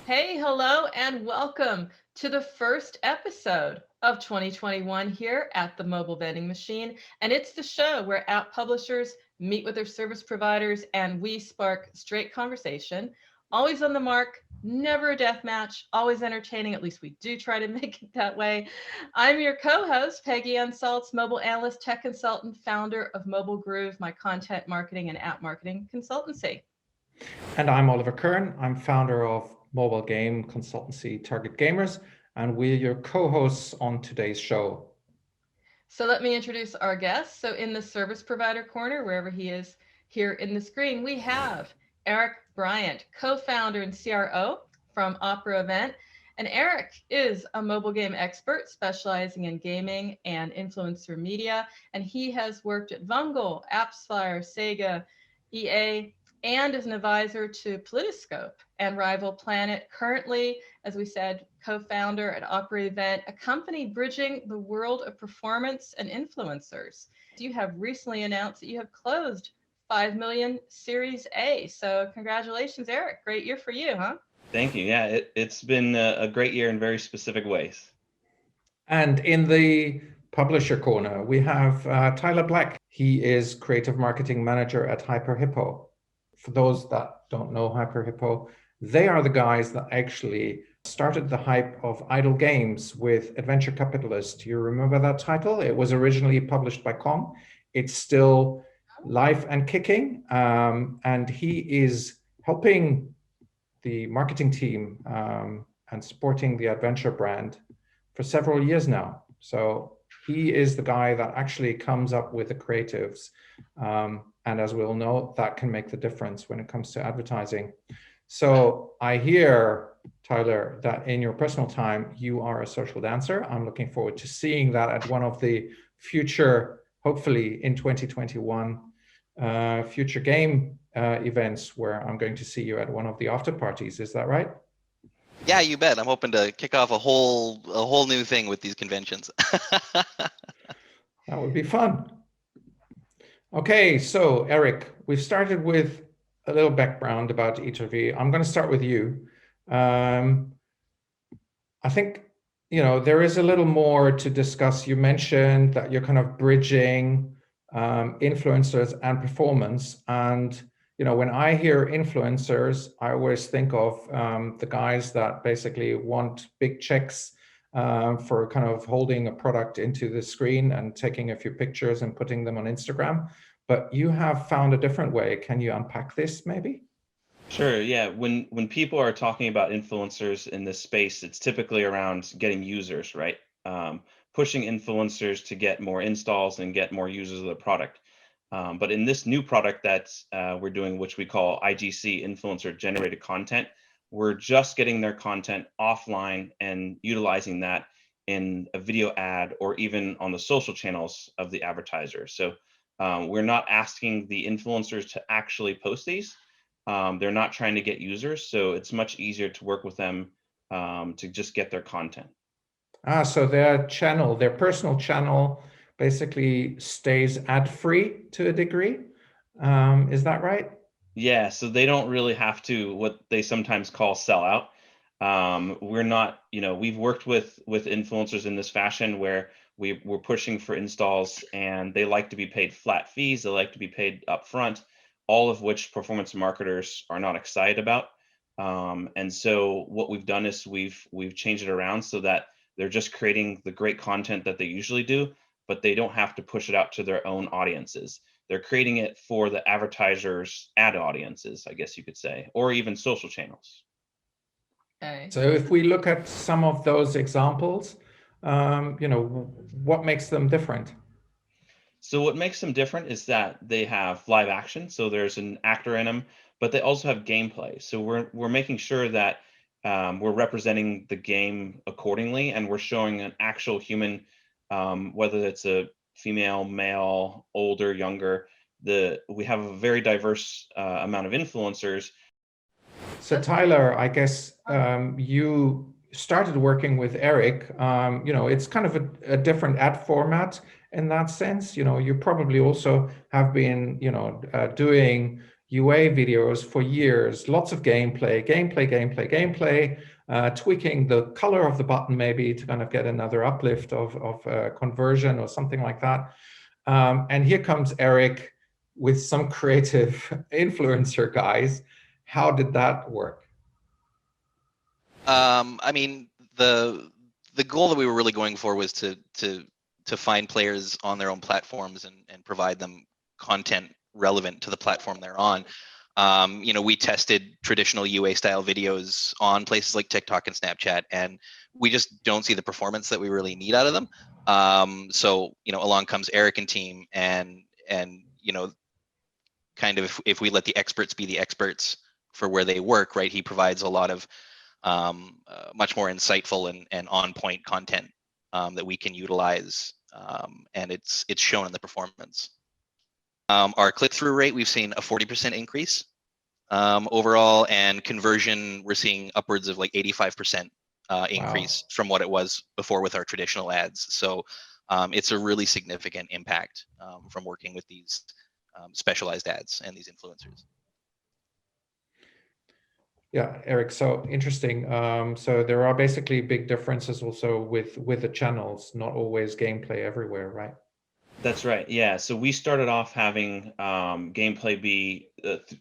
Hey, hello, and welcome to the first episode of 2021 here at the Mobile Vending Machine. And it's the show where app publishers meet with their service providers and we spark straight conversation. Always on the mark, never a death match, always entertaining. At least we do try to make it that way. I'm your co-host, Peggy Salz, mobile analyst, tech consultant, founder of Mobile Groove, my content marketing and app marketing consultancy. And I'm Oliver Kern. I'm founder of mobile game consultancy Target Gamers, and we're your co-hosts on today's show. So let me introduce our guest. So in the service provider corner, wherever he is here in the screen, we have Erik Bryant, co-founder and CRO from Opera Event. And Erik is a mobile game expert specializing in gaming and influencer media. And he has worked at Vungle, AppsFlyer, Sega, EA, and is an advisor to Politiscope and Rival Planet. Currently, as we said, co-founder at Opera Event, a company bridging the world of performance and influencers. You have recently announced that you have closed 5 million Series A. So congratulations, Erik. Great year for you, huh? Thank you. Yeah, it's been a great year in very specific ways. And in the publisher corner, we have Tyler Black. He is creative marketing manager at Hyper Hippo. For those that don't know Hyper Hippo, they are the guys that actually started the hype of idle games with Adventure Capitalist. Do you remember that title? It was originally published by Kong. It's still live and kicking. And he is helping the marketing team and supporting the Adventure brand for several years now. So he is the guy that actually comes up with the creatives. And as we'll know, that can make the difference when it comes to advertising. So I hear, Tyler, that in your personal time, you are a social dancer. I'm looking forward to seeing that at one of the future, hopefully in 2021, future game events where I'm going to see you at one of the after parties. Is that right? Yeah, you bet. I'm hoping to kick off a whole new thing with these conventions. That would be fun. Okay, so Erik, we've started with a little background about each of you. I'm going to start with you. I think, there is a little more to discuss. You mentioned that you're kind of bridging influencers and performance. And, when I hear influencers, I always think of the guys that basically want big checks for kind of holding a product into the screen and taking a few pictures and putting them on Instagram. But you have found a different way. Can you unpack this maybe? Sure. Yeah. When people are talking about influencers in this space, it's typically around getting users, right? Pushing influencers to get more installs and get more users of the product. But in this new product that we're doing, which we call IGC, influencer generated content, we're just getting their content offline and utilizing that in a video ad or even on the social channels of the advertiser. So we're not asking the influencers to actually post these. They're not trying to get users. So it's much easier to work with them to just get their content. So their personal channel basically stays ad-free to a degree. Is that right? Yeah, so they don't really have to what they sometimes call sell out. We're not, we've worked with influencers in this fashion where we're pushing for installs and they like to be paid flat fees. They like to be paid upfront, all of which performance marketers are not excited about. And so what we've done is we've changed it around so that they're just creating the great content that they usually do, but they don't have to push it out to their own audiences. They're creating it for the advertisers' ad audiences, I guess you could say, or even social channels. Okay. So if we look at some of those examples, what makes them different? So what makes them different is that they have live action, so there's an actor in them, but they also have gameplay. So we're making sure that we're representing the game accordingly, and we're showing an actual human, whether it's a female, male, older, younger. We have a very diverse amount of influencers. So Tyler, I guess you started working with Erik. It's kind of a different ad format in that sense. You probably also have been, doing, UA videos for years, lots of gameplay, tweaking the color of the button maybe to kind of get another uplift of conversion or something like that. And here comes Erik with some creative influencer guys. How did that work? I mean, the goal that we were really going for was to find players on their own platforms and provide them content relevant to the platform they're on. You know, we tested traditional UA style videos on places like TikTok and Snapchat, and we just don't see the performance that we really need out of them. So, you know, along comes Erik and team, and you know, kind of if we let the experts be the experts for where they work, right? He provides a lot of much more insightful and on point content that we can utilize, and it's shown in the performance. Our click-through rate, we've seen a 40% increase overall, and conversion, we're seeing upwards of like 85% increase from what it was before with our traditional ads. So it's a really significant impact from working with these specialized ads and these influencers. Yeah, Erik, so interesting. So there are basically big differences also with the channels, not always gameplay everywhere, right? That's right. Yeah. So we started off having gameplay be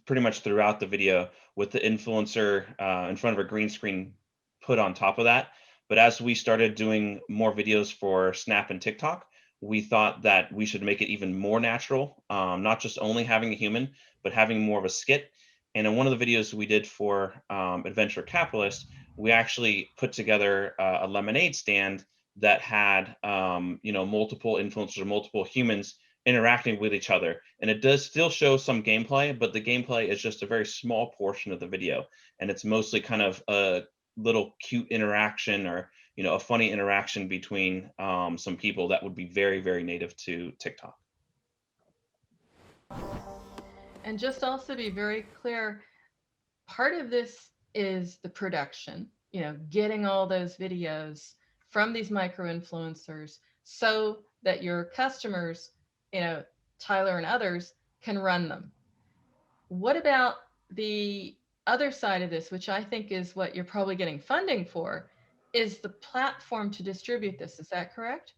pretty much throughout the video with the influencer in front of a green screen put on top of that. But as we started doing more videos for Snap and TikTok, we thought that we should make it even more natural, not just only having a human, but having more of a skit. And in one of the videos we did for Adventure Capitalist, we actually put together a lemonade stand that had you know, multiple influencers or multiple humans interacting with each other. And it does still show some gameplay, but the gameplay is just a very small portion of the video. And it's mostly kind of a little cute interaction, or, you know, a funny interaction between some people that would be very, very native to TikTok. And just also be very clear, part of this is the production, you know, getting all those videos from these micro influencers so that your customers, you know, Tyler and others, can run them. What about the other side of this, which I think is what you're probably getting funding for, is the platform to distribute this. Is that correct?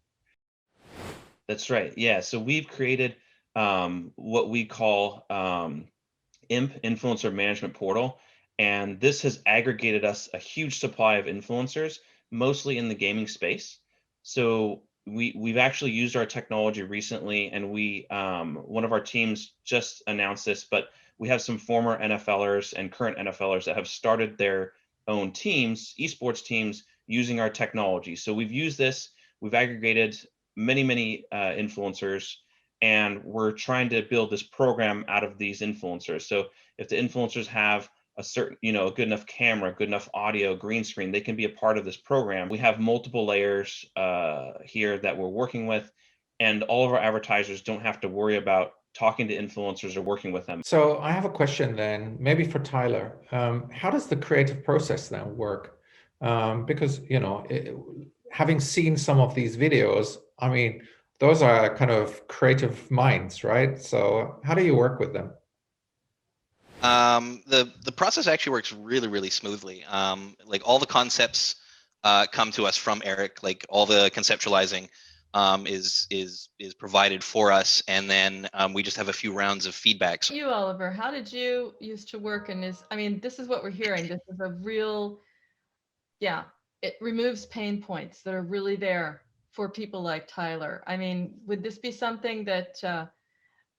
That's right. Yeah. So we've created what we call IMP, Influencer Management Portal. And this has aggregated us a huge supply of influencers, mostly in the gaming space. So we've actually used our technology recently, and we one of our teams just announced this, but we have some former NFLers and current NFLers that have started their own teams, esports teams, using our technology. So we've used this, we've aggregated many influencers, and we're trying to build this program out of these influencers. So if the influencers have a certain, you know, a good enough camera, good enough audio, green screen, they can be a part of this program. We have multiple layers here that we're working with, and all of our advertisers don't have to worry about talking to influencers or working with them. So I have a question then, maybe for Tyler. How does the creative process then work? Because, you know, having seen some of these videos, I mean, those are kind of creative minds, right? So how do you work with them? The process actually works really smoothly. Like all the concepts come to us from Erik. Like all the conceptualizing is provided for us, and then we just have a few rounds of feedback. So You, Oliver, how did you used to work? And I mean, this is what we're hearing. This is a real, yeah, it removes pain points that are really there for people like Tyler. I mean, would this be something that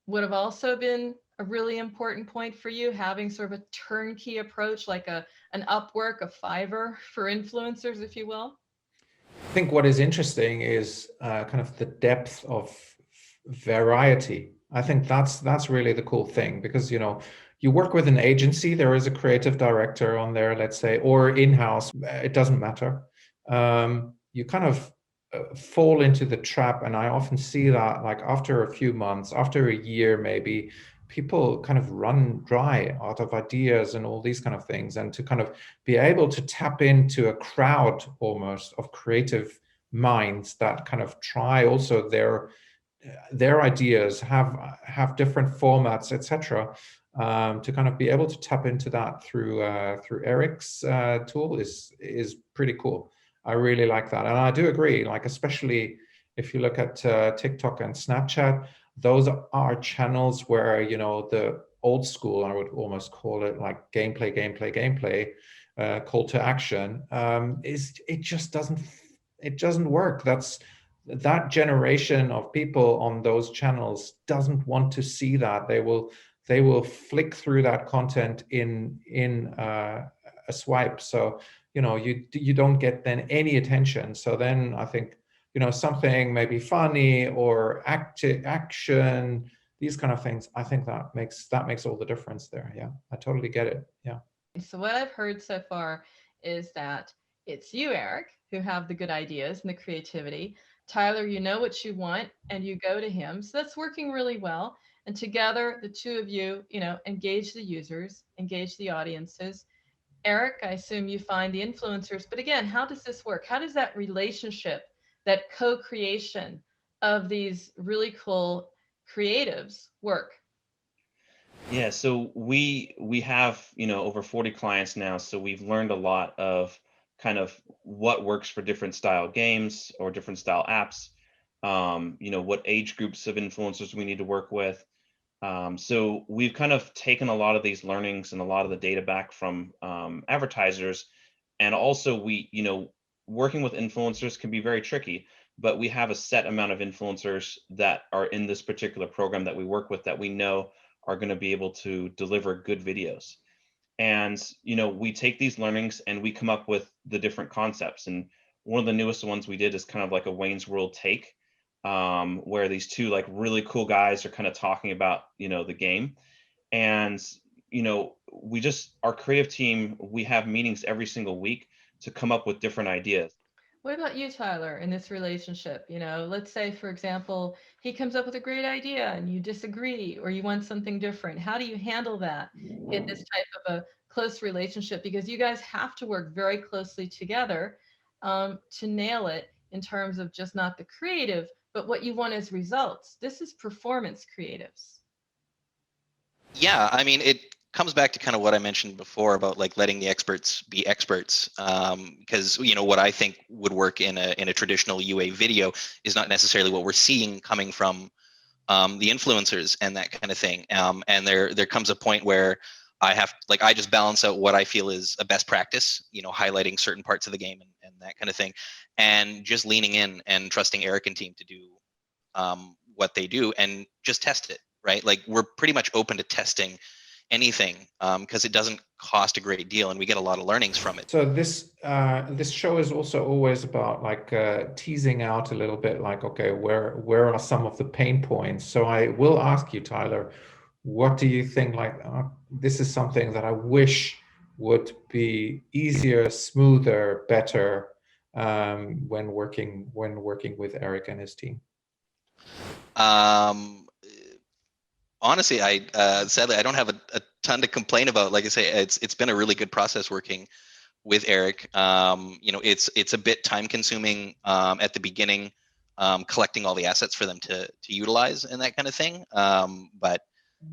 would have also been a really important point for you, having sort of a turnkey approach, like an Upwork, a Fiverr for influencers, if you will? I think what is interesting is kind of the depth of variety. I think that's really the cool thing, because, you know, you work with an agency, there is a creative director on there, let's say, or in-house, it doesn't matter. You kind of fall into the trap, and I often see that, like, after a few months, after a year maybe, people kind of run dry out of ideas and all these kind of things. And to kind of be able to tap into a crowd almost of creative minds that kind of try also their ideas, have different formats, etc. to kind of be able to tap into that through Erik's tool is pretty cool. I really like that, and I do agree. Like, especially if you look at TikTok and Snapchat, those are channels where, you know, the old school, I would almost call it, like gameplay, call to action, it just doesn't work. That generation of people on those channels doesn't want to see that. They will flick through that content in a swipe. So, you know, you don't get then any attention. So then I think, you know, something maybe funny or action, these kind of things, I think that makes all the difference there. Yeah, I totally get it. Yeah. So what I've heard so far is that it's you, Erik, who have the good ideas and the creativity. Tyler, you know what you want and you go to him. So that's working really well. And together, the two of you, you know, engage the users, engage the audiences. Erik, I assume you find the influencers, but again, how does this work? How does that relationship, that co-creation of these really cool creatives work? Yeah, so we have, you know, over 40 clients now, so we've learned a lot of kind of what works for different style games or different style apps. You know, what age groups of influencers we need to work with. So we've kind of taken a lot of these learnings and a lot of the data back from advertisers, and also you know, working with influencers can be very tricky. But we have a set amount of influencers that are in this particular program that we work with that we know are going to be able to deliver good videos. And, you know, we take these learnings and we come up with the different concepts. And one of the newest ones we did is kind of like a Wayne's World take, where these two like really cool guys are kind of talking about, you know, the game. And, you know, our creative team, we have meetings every single week to come up with different ideas. What about you, Tyler, in this relationship? You know, let's say, for example, he comes up with a great idea and you disagree or you want something different. How do you handle that in this type of a close relationship? Because you guys have to work very closely together to nail it in terms of just not the creative, but what you want as results. This is performance creatives. Yeah, I mean, it comes back to kind of what I mentioned before about like letting the experts be experts. Because you know what I think would work in a traditional UA video is not necessarily what we're seeing coming from the influencers and that kind of thing. And there comes a point where I just balance out what I feel is a best practice, you know, highlighting certain parts of the game and that kind of thing, and just leaning in and trusting Erik and team to do what they do and just test it, right? Like we're pretty much open to testing anything because it doesn't cost a great deal and we get a lot of learnings from it. So this show is also always about like teasing out a little bit, like, okay, where are some of the pain points? So I will ask you, Tyler, what do you think? Like, this is something that I wish would be easier, smoother, better when working with Erik and his team. Honestly, sadly I don't have a ton to complain about. Like I say, it's been a really good process working with Erik. You know, it's a bit time consuming at the beginning, collecting all the assets for them to utilize and that kind of thing. But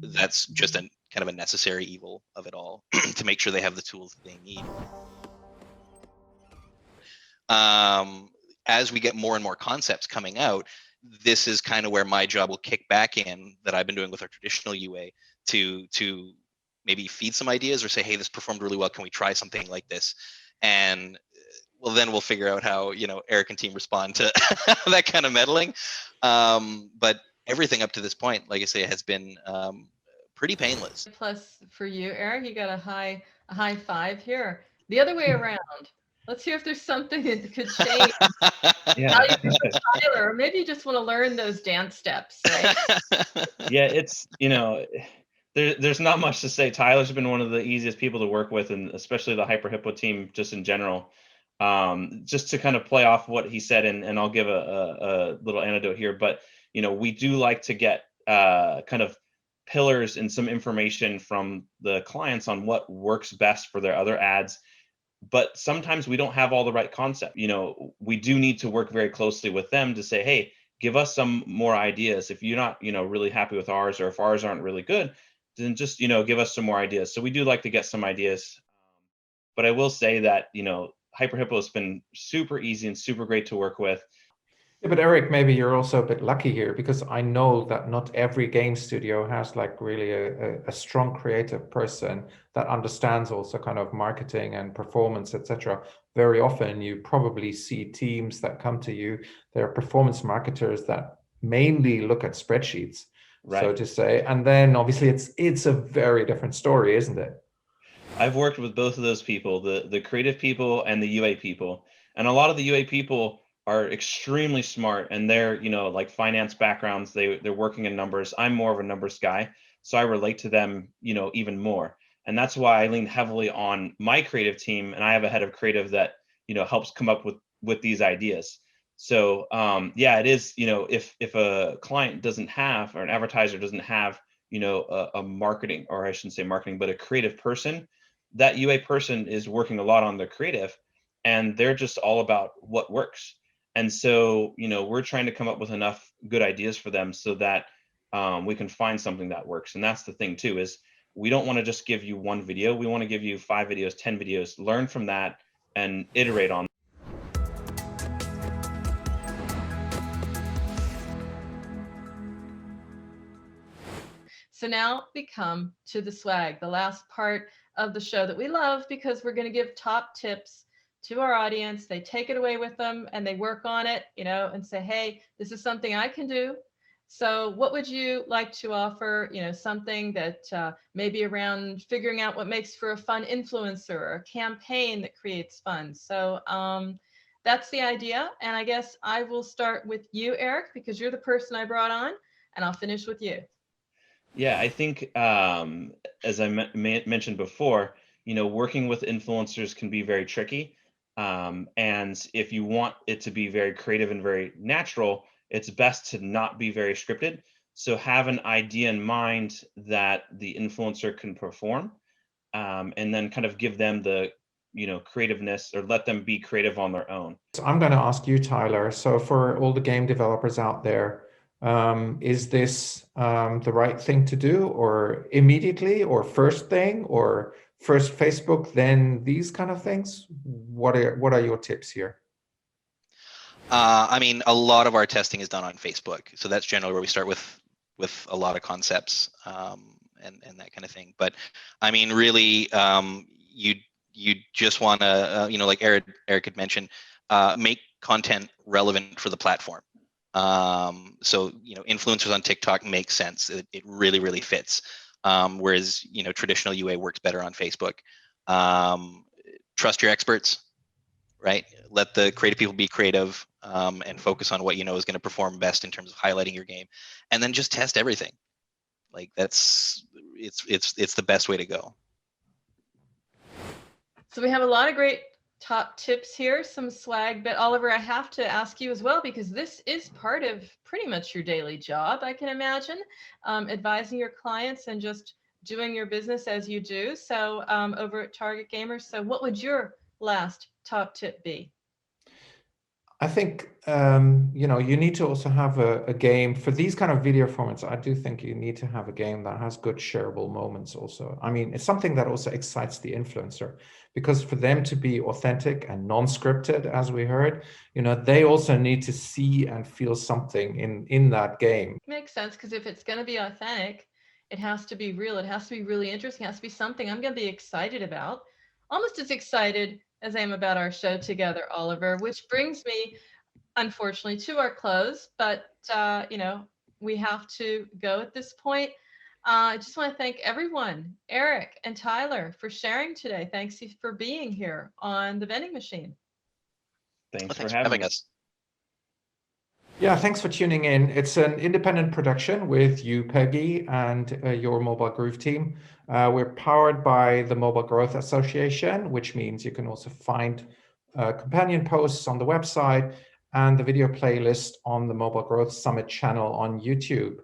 that's just a kind of a necessary evil of it all to make sure they have the tools that they need. As we get more and more concepts coming out, this is kind of where my job will kick back in that I've been doing with our traditional UA to maybe feed some ideas or say, hey, this performed really well. Can we try something like this? And well, then we'll figure out how, you know, Erik and team respond to that kind of meddling. But everything up to this point, like I say, has been pretty painless. Plus for you, Erik, you got a high 5 here. The other way around. Let's hear if there's something that could change. Yeah. Tyler, or maybe you just want to learn those dance steps, right? Yeah, it's, you know, there's not much to say. Tyler's been one of the easiest people to work with, and especially the Hyper Hippo team just in general. Just to kind of play off what he said, and I'll give a little anecdote here, but, you know, we do like to get kind of pillars and some information from the clients on what works best for their other ads. But sometimes we don't have all the right concept. You know, we do need to work very closely with them to say, hey, give us some more ideas. If you're not, you know, really happy with ours, or if ours aren't really good, then just, give us some more ideas. So we do like to get some ideas. But I will say that, Hyper Hippo has been super easy and super great to work with. Yeah, but Erik, maybe you're also a bit lucky here because I know that not every game studio has like really a strong creative person that understands also kind of marketing and performance, etc. Very often you probably see teams that come to you, they're performance marketers that mainly look at spreadsheets, so Right. to say. And then obviously it's a very different story, isn't it? I've worked with both of those people, the creative people and the UA people. And a lot of the UA people are extremely smart, and they're, like finance backgrounds, they're working in numbers. I'm more of a numbers guy, so I relate to them, even more. And that's why I lean heavily on my creative team, and I have a head of creative that, helps come up with these ideas. So yeah, it is, if a client doesn't have, or an advertiser doesn't have, a marketing, or I shouldn't say marketing, but a creative person, that UA person is working a lot on their creative, and they're just all about what works. And so, we're trying to come up with enough good ideas for them so that we can find something that works. And that's the thing too, is we don't want to just give you one video. We want to give you 5 videos, 10 videos, learn from that and iterate on. So now we come to the swag, the last part of the show that we love, because we're going to give top tips to our audience. They take it away with them and they work on it, and say, hey, this is something I can do. So what would you like to offer, something that maybe around figuring out what makes for a fun influencer or a campaign that creates fun. So that's the idea. And I guess I will start with you, Erik, because you're the person I brought on, and I'll finish with you. Yeah, I think as I mentioned before, working with influencers can be very tricky. And if you want it to be very creative and very natural, it's best to not be very scripted. So have an idea in mind that the influencer can perform, and then kind of give them the, creativeness, or let them be creative on their own. So I'm going to ask you, Tyler. So for all the game developers out there, is this the right thing to do, or immediately, or first thing, or first Facebook, then these kind of things? What are your tips here? I mean, a lot of our testing is done on Facebook, so that's generally where we start with a lot of concepts and that kind of thing. But I mean, really, you just want to, like Erik had mentioned, make content relevant for the platform. So influencers on TikTok makes sense. It really fits. Whereas traditional UA works better on Facebook. Trust your experts, right? Let the creative people be creative, and focus on what is going to perform best in terms of highlighting your game, and then just test everything. Like it's the best way to go. So we have a lot of great top tips here, some swag, but Oliver, I have to ask you as well, because this is part of pretty much your daily job, I can imagine, advising your clients and just doing your business as you do. So over at Target Gamers, so what would your last top tip be? I think you need to also have a game for these kind of video formats. I do think you need to have a game that has good shareable moments also. I mean, it's something that also excites the influencer, because for them to be authentic and non-scripted, as we heard, they also need to see and feel something in that game. Makes sense, because if it's going to be authentic, it has to be real. It has to be really interesting. It has to be something I'm going to be excited about, almost as excited as I am about our show together, Oliver, which brings me, unfortunately, to our close. But, we have to go at this point. I just want to thank everyone, Erik and Tyler, for sharing today. Thanks for being here on the vending machine. Thanks Thanks for for having having us. Yeah, thanks for tuning in. It's an independent production with you, Peggy, and your Mobile Groove team. We're powered by the Mobile Growth Association, which means you can also find companion posts on the website and the video playlist on the Mobile Growth Summit channel on YouTube.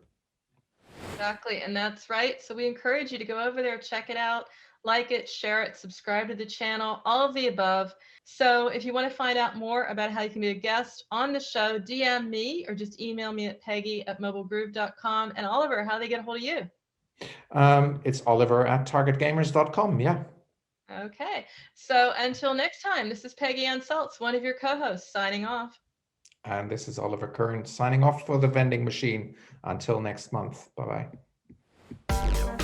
Exactly, and that's right. So we encourage you to go over there, check it out, like it, share it, subscribe to the channel, all of the above. So if you want to find out more about how you can be a guest on the show, DM me or just email me at peggy@mobilegroove.com. And Oliver, how do they get a hold of you? It's oliver@targetgamers.com. Yeah. Okay. So until next time, this is Peggy Ann Salz, one of your co-hosts, signing off. And this is Oliver Kern signing off for the vending machine. Until next month. Bye-bye.